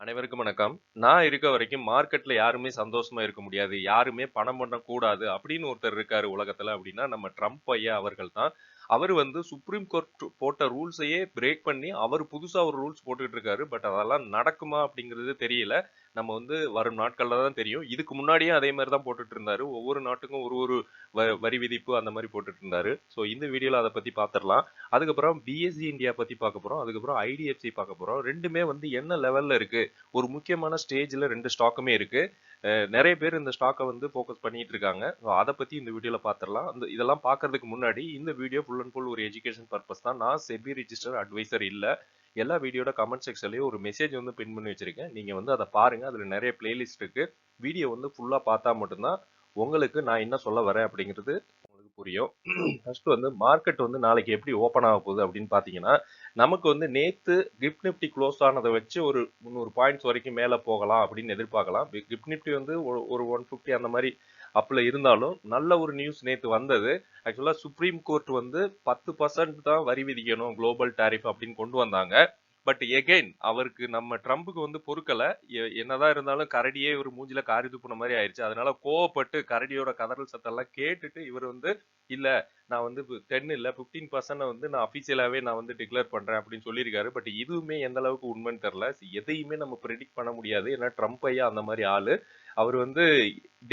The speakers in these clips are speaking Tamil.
அனைவருக்கும் வணக்கம். நான் இருக்க வரைக்கும் மார்க்கெட்ல யாருமே சந்தோஷமா இருக்க முடியாது. யாருமே பணம் பண்ணக்கூடாது அப்படின்னு ஒருத்தர் இருக்காரு உலகத்துல அப்படின்னா, நம்ம ட்ரம்ப் ஐயா அவர்கள் தான். அவரு வந்து சுப்ரீம் கோர்ட் போட்ட ரூல்ஸையே பிரேக் பண்ணி, அவர் புதுசா ஒரு ரூல்ஸ் போட்டுட்டு இருக்காரு. பட் அதெல்லாம் நடக்குமா அப்படிங்கிறது தெரியல. நம்ம வந்து வரும் நாட்கள்ல தான் தெரியும். இதுக்கு முன்னாடியே அதே மாரி தான் போட்டுட்டு இருந்தாரு. ஒவ்வொரு நாட்டுக்கும் ஒரு ஒரு வரி விதிப்பு அந்த மாரி போட்டுட்டு இருந்தாரு. ஸோ இந்த வீடியோல அத பத்தி பார்த்துரலாம். அதுக்கப்புறம் பிஎஸ்சி இந்தியா பத்தி பார்க்க போறோம். அதுக்கப்புறம் ஐடிஎஃப்சி பார்க்க போறோம். 2மே வந்து என்ன லெவல்ல இருக்கு? ஒரு முக்கியமான ஸ்டேஜ்ல 2 ஸ்டாக்குமே இருக்கு. நெறைய பேர் இந்த ஸ்டாக்க வந்து ஃபோக்கஸ் பண்ணிட்டு இருக்காங்க. ஸோ அத பத்தி இந்த வீடியோல பார்த்துரலாம். இதெல்லாம் பார்க்கறதுக்கு முன்னாடி இந்த வீடியோ ஃபுல் அண்ட் ஃபுல் ஒரு எஜுகேஷன் பர்ப்பஸ் தான். நான் செபி ரிஜிஸ்டர்ட் அட்வைசர் இல்ல. எல்லா வீடியோட கமெண்ட் செக்ஷன்லயும் ஒரு மெசேஜ் வந்து பின் பண்ணி வச்சிருக்கேன். நீங்க வந்து அத பாருங்க. அதுல நெறைய பிளேலிஸ்ட் இருக்கு. வீடியோ வந்து ஃபுல்லா பார்த்தா மட்டும் தான் உங்களுக்கு நான் என்ன சொல்ல வரேன் அப்படிங்கிறது உங்களுக்கு புரியும். ஃபர்ஸ்ட் வந்து மார்க்கெட் வந்து நாளைக்கு எப்படி ஓப்பன் ஆக போகுது அப்படின்னு பார்த்தீங்கன்னா, நமக்கு வந்து நேத்து கிஃப்ட் நிஃப்டி க்ளோஸ் ஆனத வச்சு ஒரு 300 பாயிண்ட்ஸ் வரைக்கும் மேல போகலாம் அப்படின்னு எதிர்பார்க்கலாம். கிஃப்ட் நிஃப்டி வந்து ஒரு 150 அந்த மாரி அப்ல இருந்தாலும் நல்ல ஒரு நியூஸ் நேத்து வந்தது. ஆக்சுவலா சுப்ரீம் கோர்ட் வந்து 10% தான் வரி விதிக்கணும் குளோபல் டாரிஃப் அப்படின்னு கொண்டு வந்தாங்க. பட் எகைன் அவருக்கு நம்ம ட்ரம்புக்கு வந்து பொறுக்கல. என்னதான் இருந்தாலும் கரடியே இவர் மூஞ்சில காரி துப்புன மாதிரி ஆயிருச்சு. அதனால கோவப்பட்டு கரடியோட கதறல் சத்தம் எல்லாம் கேட்டுட்டு இவர் வந்து இல்ல நான் வந்து 10 இல்ல 15% வந்து நான் அபிஷியலாவே நான் வந்து டிக்ளேர் பண்றேன் அப்படின்னு சொல்லியிருக்காரு. பட் இதுவுமே எந்த அளவுக்கு உண்மைன்னு தெரியல. எதையுமே நம்ம ப்ரெடிக்ட் பண்ண முடியாது. ஏன்னா ட்ரம்ப் ஐயா அந்த மாதிரி ஆளு. அவர் வந்து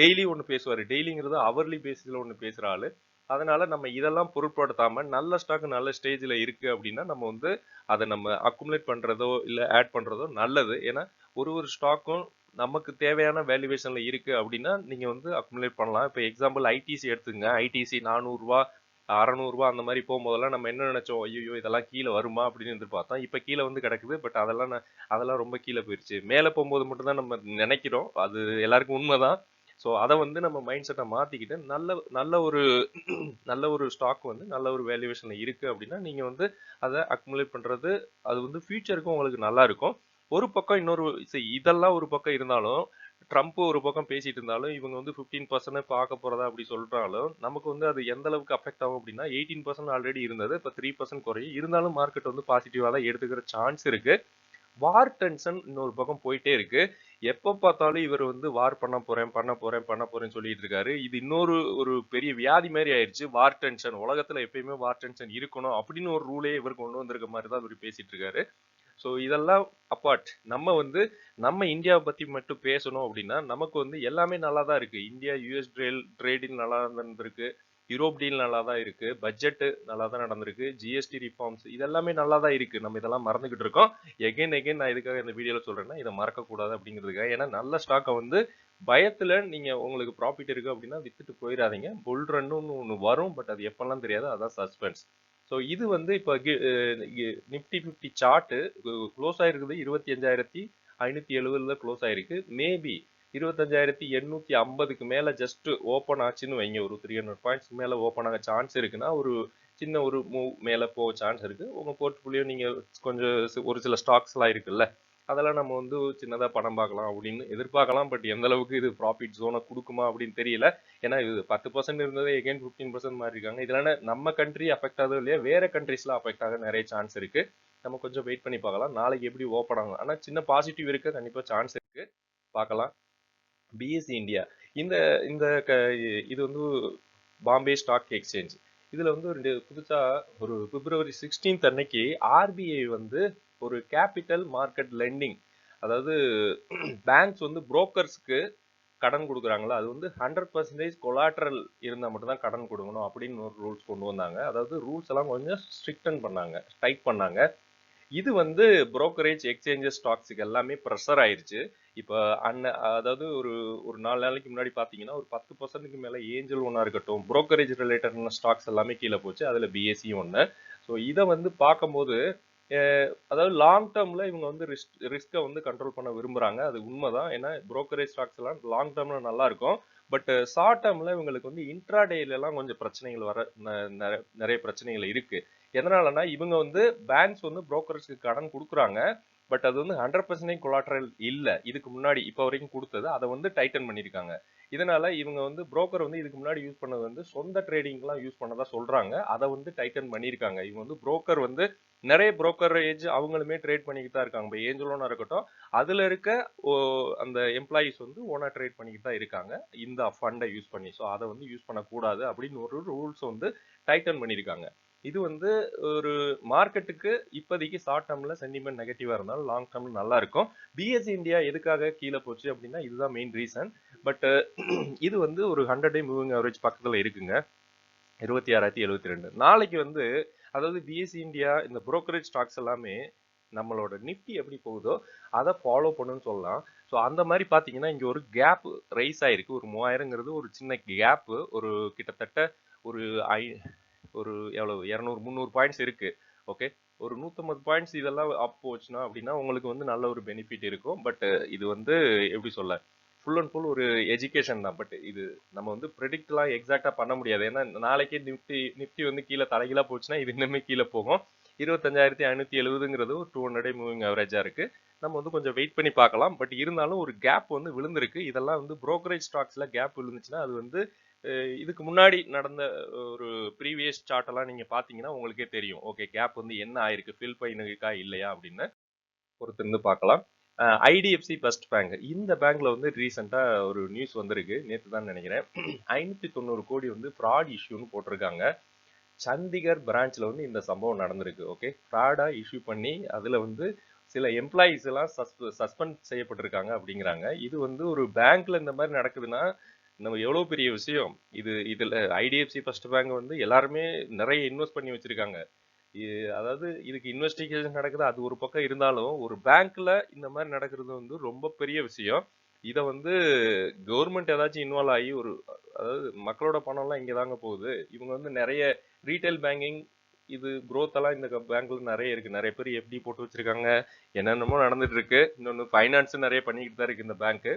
டெய்லி ஒண்ணு பேசுவாரு. டெய்லிங்கிறது அவர்லி பேசிஸ்ல ஒண்ணு பேசுற ஆளு. அதனால நம்ம இதெல்லாம் பொருட்படுத்தாம நல்ல ஸ்டாக் நல்ல ஸ்டேஜ்ல இருக்கு அப்படின்னா நம்ம வந்து அதை நம்ம அக்குமுலேட் பண்றதோ இல்ல ஆட் பண்றதோ நல்லது. ஏன்னா ஒரு ஸ்டாக்கும் நமக்கு தேவையான வேல்யூவேஷன்ல இருக்கு அப்படின்னா நீங்க வந்து அக்குமுலேட் பண்ணலாம். இப்போ எக்ஸாம்பிள் ஐடிசி எடுத்துங்க. ஐடிசி 400 ரூபா 600 ரூபா அந்த மாதிரி போகும்போதெல்லாம் நம்ம என்ன நினைச்சோம், ஐயோ இதெல்லாம் கீழே வருமா அப்படின்னு எதிர்பார்த்தோம். இப்ப கீழே வந்து கிடக்குது. பட் அதெல்லாம் ரொம்ப கீழே போயிருச்சு. மேலே போகும்போது மட்டும் தான் நம்ம நினைக்கிறோம். அது எல்லாருக்கும் உண்மைதான். ஸோ அதை வந்து நம்ம மைண்ட் செட்டை மாத்திக்கிட்டு நல்ல நல்ல ஒரு நல்ல ஒரு ஸ்டாக் வந்து நல்ல ஒரு வேல்யூவேஷன்ல இருக்கு அப்படின்னா நீங்க வந்து அதை அக்குமுலேட் பண்றது அது வந்து ஃபியூச்சருக்கும் உங்களுக்கு நல்லா இருக்கும். ஒரு பக்கம் இன்னொரு இதெல்லாம் ஒரு பக்கம் இருந்தாலும் ட்ரம்ப் ஒரு பக்கம் பேசிட்டு இருந்தாலும் இவங்க வந்து 15% பார்க்க போறதா அப்படி சொல்றாலும் நமக்கு வந்து அது எந்த அளவுக்கு அஃபெக்ட் ஆகும் அப்படின்னா 18% ஆல்ரெடி இருந்தது. இப்போ 3% குறையும். இருந்தாலும் மார்க்கெட் வந்து பாசிட்டிவா தான் எடுத்துக்கிற சான்ஸ் இருக்கு. வார் டென்ஷன் இன்னொரு பக்கம் போயிட்டே இருக்கு. எப்ப பார்த்தாலும் இவர் வந்து வார் பண்ண போறேன் பண்ண போறேன் பண்ண போறேன்னு சொல்லிட்டு இருக்காரு. இது இன்னொரு ஒரு பெரிய வியாதி மாதிரி ஆயிடுச்சு. வார் டென்ஷன் உலகத்துல எப்பயுமே வார் டென்ஷன் இருக்கணும் அப்படின்னு ஒரு ரூலே இவர் கொண்டு வந்திருக்க மாதிரி தான் இவர் பேசிட்டு இருக்காரு. ஸோ இதெல்லாம் அப்பார்ட் நம்ம வந்து நம்ம இந்தியாவை பத்தி மட்டும் பேசணும் அப்படின்னா நமக்கு வந்து எல்லாமே நல்லா தான் இருக்கு. இந்தியா யூஎஸ் ட்ரேடிங் நல்லா இருந்திருக்கு. யூரோப் டீல் நல்லா தான் இருக்கு. பட்ஜெட் நல்லா தான் நடந்திருக்கு. ஜிஎஸ்டி ரிஃபார்ம்ஸ் இதெல்லாமே நல்லா தான் இருக்கு. நம்ம இதெல்லாம் மறந்துகிட்டு இருக்கோம். எகைன் நான் இதுக்காக இந்த வீடியோல சொல்றேன்னா இதை மறக்கக்கூடாது அப்படிங்கிறதுக்காக. ஏன்னா நல்ல ஸ்டாக்கை வந்து பயத்துல நீங்க உங்களுக்கு ப்ராஃபிட் இருக்கு அப்படின்னா வித்துட்டு போயிடாதீங்க. புல் ரன்னு ஒன்று வரும். பட் அது எப்பெல்லாம் தெரியாது. அதான் சஸ்பென்ஸ். ஸோ இது வந்து இப்போ நிப்டி 50 சார்ட் க்ளோஸ் ஆயிருக்குது 25,570 க்ளோஸ் ஆயிருக்கு. மேபி 25,850க்கு மேல ஜஸ்ட் ஓப்பன் ஆச்சுன்னு வைங்க. ஒரு 300 பாயிண்ட்ஸ் மேல ஓப்பன் ஆக சான்ஸ் இருக்குன்னா ஒரு சின்ன ஒரு மூவ் மேல போக சான்ஸ் இருக்கு. உங்க போர்ட்ஃபோலியோ நீங்க கொஞ்சம் ஒரு சில ஸ்டாக்ஸ் எல்லாம் இருக்குல்ல அதெல்லாம் நம்ம வந்து சின்னதா பணம் பார்க்கலாம் அப்படின்னு எதிர்பார்க்கலாம். பட் எந்த அளவுக்கு இது ப்ராஃபிட் ஜோனை கொடுக்குமா அப்படின்னு தெரியல. ஏன்னா இது 10% இருந்தது எகைன் 15% மாறி இருக்காங்க. இதனால நம்ம கண்ட்ரி அஃபெக்ட் ஆகுதோ இல்லையா வேற கண்ட்ரீஸ்ல அஃபெக்ட் ஆக நிறைய சான்ஸ் இருக்கு. நம்ம கொஞ்சம் வெயிட் பண்ணி பார்க்கலாம். நாளைக்கு எப்படி ஓப்பன் ஆகும். ஆனா சின்ன பாசிட்டிவ் இருக்கு. கண்டிப்பா சான்ஸ் இருக்கு. பார்க்கலாம். பிஎஸ்சி இந்தியா இந்த இந்த இது வந்து பாம்பே ஸ்டாக் எக்ஸ்சேஞ்ச். இதுல வந்து புதுசா ஒரு பிப்ரவரி 16 அன்னைக்கு ஆர்பிஐ வந்து ஒரு கேபிட்டல் மார்க்கெட் லெண்டிங் அதாவது பேங்க்ஸ் வந்து புரோக்கர்ஸ்க்கு கடன் கொடுக்குறாங்களா அது வந்து 100% கொலாட்ரல் இருந்தால் மட்டும்தான் கடன் கொடுக்கணும் அப்படின்னு ஒரு ரூல்ஸ் கொண்டு வந்தாங்க. அதாவது ரூல்ஸ் எல்லாம் கொஞ்சம் ஸ்ட்ரிக்டன் பண்ணாங்க, டைட் பண்ணாங்க. இது வந்து புரோக்கரேஜ் எக்ஸ்சேஞ்சஸ் ஸ்டாக்ஸுக்கு எல்லாமே ப்ரெஷர் ஆயிருச்சு. இப்போ அதாவது ஒரு ஒரு 4 நாளைக்கு முன்னாடி பார்த்தீங்கன்னா ஒரு 10%க்கு மேலே ஏஞ்சல் ஒன்றா இருக்கட்டும் புரோக்கரேஜ் ரிலேட்டடான ஸ்டாக்ஸ் எல்லாமே கீழே போச்சு. அதில் பிஎஸ்சி ஒன்று. ஸோ இதை வந்து பார்க்கும்போது அதாவது லாங் டேர்ம்ல இவங்க வந்து ரிஸ்க்கை வந்து கண்ட்ரோல் பண்ண விரும்புறாங்க. அது உண்மைதான். ஏன்னா புரோக்கரேஜ் ஸ்டாக்ஸ் எல்லாம் லாங் டேர்ம்ல நல்லா இருக்கும். பட் ஷார்ட் டேர்ம்ல இவங்களுக்கு வந்து இன்ட்ராடேல எல்லாம் கொஞ்சம் பிரச்சனைகள் வர நிறைய பிரச்சனைகள் இருக்கு. எதனாலனா இவங்க வந்து பேங்க்ஸ் வந்து புரோக்கர்ஸ்க்கு கடன் கொடுக்குறாங்க. பட் அது வந்து 100% கொலாட்ரல் இல்ல. இதுக்கு முன்னாடி இப்ப வரைக்கும் கொடுத்தது அதை வந்து டைட்டன் பண்ணியிருக்காங்க. இதனால இவங்க வந்து புரோக்கர் வந்து இதுக்கு முன்னாடி யூஸ் பண்ணது வந்து சொந்த ட்ரேடிங்லாம் யூஸ் பண்ணதா சொல்றாங்க. அதை வந்து டைட்டன் பண்ணியிருக்காங்க. இவங்க வந்து புரோக்கர் வந்து நிறைய புரோக்கரேஜ் அவங்களுமே ட்ரேட் பண்ணிக்கிட்டு தான் இருக்காங்க. இப்போ ஏஞ்சலோனா இருக்கட்டும், அதுல இருக்க அந்த எம்ப்ளாயிஸ் வந்து ஓனா ட்ரேட் பண்ணிக்கிட்டு தான் இருக்காங்க இந்த ஃபண்டை யூஸ் பண்ணி. ஸோ அதை வந்து யூஸ் பண்ணக்கூடாது அப்படின்னு ஒரு ரூல்ஸ் வந்து டைட்டன் பண்ணியிருக்காங்க. இது வந்து ஒரு மார்க்கெட்டுக்கு இப்போதைக்கு ஷார்ட் டேர்ம்ல சென்டிமெண்ட் நெகட்டிவா இருந்தாலும் லாங் டேர்ம்ல நல்லா இருக்கும். பிஎஸ்சி இந்தியா எதுக்காக கீழே போச்சு அப்படின்னா இதுதான் மெயின் ரீசன். பட் இது வந்து ஒரு 100 டே மூவிங் ஆவரேஜ் பக்கத்துல இருக்குங்க. 26,072 நாளைக்கு வந்து, அதாவது பிஎஸ்சி இந்தியா இந்த புரோக்கரேஜ் ஸ்டாக்ஸ் எல்லாமே நம்மளோட நிஃப்டி எப்படி போகுதோ அதை ஃபாலோ பண்ணுன்னு சொல்லலாம். ஸோ அந்த மாதிரி பார்த்தீங்கன்னா இங்கே ஒரு கேப் ரைஸ் ஆயிருக்கு. ஒரு 3000ங்கிறது ஒரு சின்ன கேப்பு. ஒரு கிட்டத்தட்ட ஒரு ஒரு எவ்வளவு 200 300 பாயிண்ட்ஸ் இருக்கு. ஓகே, ஒரு 150 பாயிண்ட்ஸ் இதெல்லாம் அப் போச்சுன்னா அப்படின்னா உங்களுக்கு வந்து நல்ல ஒரு பெனிஃபிட் இருக்கும். பட் இது வந்து எப்படி சொல்ல, ஃபுல் அண்ட் ஃபுல் ஒரு எஜுகேஷன் தான். பட் இது நம்ம வந்து ப்ரெடிக்ட்லாம் எக்ஸாக்டா பண்ண முடியாது. ஏன்னா நாளைக்கே நிஃப்டி வந்து கீழே தலைகீழா போச்சுன்னா இது இன்னுமே கீழே போகும். 25,570ங்கிறது ஒரு 200 டே மூவிங் ஆவரேஜா இருக்கு. நம்ம வந்து கொஞ்சம் வெயிட் பண்ணி பார்க்கலாம். பட் இருந்தாலும் ஒரு கேப் வந்து விழுந்திருக்கு. இதெல்லாம் வந்து புரோக்கரேஜ் ஸ்டாக்ஸ்ல கேப் விழுந்துச்சுன்னா அது வந்து இதுக்கு முன்னாடி நடந்த ஒரு ப்ரீவியஸ் சார்ட் எல்லாம் நீங்க பாத்தீங்கன்னா உங்களுக்கே தெரியும். ஓகே, கேப் வந்து என்ன ஆயிருக்கு, ஃபில் பண்ணிருக்கா இல்லையா அப்படின்னு பொறுத்திருந்து பார்க்கலாம். ஐடிஎஃப்சி ஃபர்ஸ்ட் பேங்க், இந்த பேங்க்ல வந்து ரீசெண்டா ஒரு நியூஸ் வந்திருக்கு, நேற்று தான் நினைக்கிறேன். 590 கோடி வந்து ஃப்ராட் இஷ்யூன்னு போட்டிருக்காங்க. சண்டிகர் பிரான்ச்ல வந்து இந்த சம்பவம் நடந்திருக்கு. ஓகே, ஃப்ராடா இஷ்யூ பண்ணி அதுல வந்து சில எம்ப்ளாயிஸ் எல்லாம் சஸ்பெண்ட் செய்யப்பட்டிருக்காங்க அப்படிங்கிறாங்க. இது வந்து ஒரு பேங்க்ல இந்த மாதிரி நடக்குதுன்னா நம்ம எவ்வளவு பெரிய விஷயம் இது. இதுல ஐடிஎஃப்சி ஃபர்ஸ்ட் பேங்க் வந்து எல்லாருமே நிறைய இன்வெஸ்ட் பண்ணி வச்சிருக்காங்க. அதாவது இதுக்கு இன்வெஸ்டிகேஷன் நடக்குது அது ஒரு பக்கம் இருந்தாலும் ஒரு பேங்க்ல இந்த மாதிரி நடக்கிறது வந்து ரொம்ப பெரிய விஷயம். இதை வந்து கவர்மெண்ட் ஏதாச்சும் இன்வால்வ் ஆகி ஒரு, அதாவது மக்களோட பணம் எல்லாம் இங்க தாங்க போகுது. இவங்க வந்து நிறைய ரீட்டைல் பேங்கிங் இது growth எல்லாம் இந்த பேங்க்ல நிறைய இருக்கு. நிறைய பேர் எஃப்டி போட்டு வச்சிருக்காங்க. என்னென்னமோ நடந்துட்டு இருக்கு. இன்னொன்னு ஃபைனான்ஸ் நிறைய பண்ணிக்கிட்டு தான் இருக்கு இந்த பேங்க்.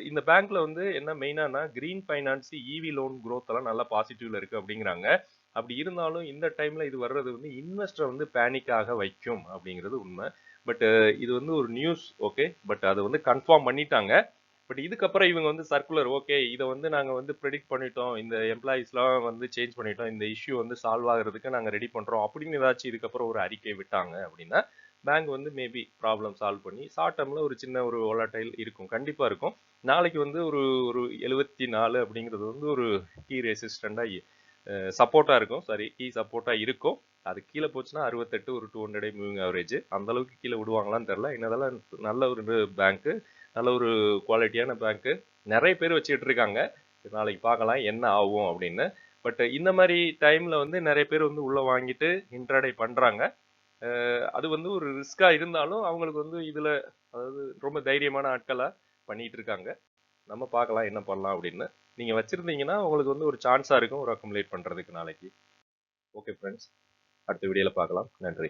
இந்த பேங்க்ல வந்து என்ன மெயினானா கிரீன் ஃபைனான்ஸ், இவி லோன் growth எல்லாம் நல்லா பாசிட்டிவ்ல இருக்கு அப்படிங்கிறாங்க. அப்படி இருந்தாலும் இந்த டைம்ல இது வர்றது வந்து இன்வெஸ்டர் வந்து பேனிக் ஆக வைக்கும் அப்படிங்கிறது உண்மை. பட் இது வந்து ஒரு நியூஸ். ஓகே, பட் அதை வந்து கன்ஃபார்ம் பண்ணிட்டாங்க. பட் இதுக்கப்புறம் இவங்க வந்து சர்க்குலர், ஓகே இதை வந்து நாங்க வந்து ப்ரெடிக்ட் பண்ணிட்டோம், இந்த எம்ப்ளாயிஸ்லாம் வந்து சேஞ்ச் பண்ணிட்டோம், இந்த இஷ்யூ வந்து சால்வ் ஆகுறதுக்கு நாங்க ரெடி பண்றோம் அப்படின்னு ஏதாச்சும் இதுக்கப்புறம் ஒரு அறிக்கை விட்டாங்க அப்படின்னா பேங்க் வந்து மேபி ப்ராப்ளம் சால்வ் பண்ணி ஷார்ட் டேர்ம்ல ஒரு சின்ன ஒரு volatile இருக்கும், கண்டிப்பா இருக்கும். நாளைக்கு வந்து ஒரு ஒரு 74 அப்படிங்கிறது வந்து ஒரு கீ ரெசிஸ்டண்டா சப்போர்ட்டா இருக்கும். சாரி, கீ சப்போர்ட்டா இருக்கும். அது கீழே போச்சுன்னா 68 ஒரு 200 டே மூவிங் ஆவரேஜ். அந்த அளவுக்கு கீழே விடுவாங்களான்னு தெரியல. என்னதெல்லாம் நல்ல ஒரு பேங்க், நல்ல ஒரு குவாலிட்டியான பேங்க், நிறைய பேர் வச்சுக்கிட்டு இருக்காங்க. நாளைக்கு பார்க்கலாம் என்ன ஆகும் அப்படின்னு. பட் இந்த மாதிரி டைம்ல வந்து நிறைய பேர் வந்து உள்ள வாங்கிட்டு இன்ட்ராடே பண்றாங்க. அது வந்து ஒரு ரிஸ்கா இருந்தாலும் அவங்களுக்கு வந்து இதுல, அதாவது ரொம்ப தைரியமான ஆட்களா பண்ணிட்டு இருக்காங்க. நம்ம பார்க்கலாம் என்ன பண்ணலாம் அப்படின்னு. நீங்க வச்சிருந்தீங்கன்னா உங்களுக்கு வந்து ஒரு சான்ஸா இருக்கும் ஒரு அக்குமுலேட் பண்றதுக்கு நாளைக்கு. ஓகே ஃப்ரெண்ட்ஸ், அடுத்த வீடியோல பார்க்கலாம். நன்றி.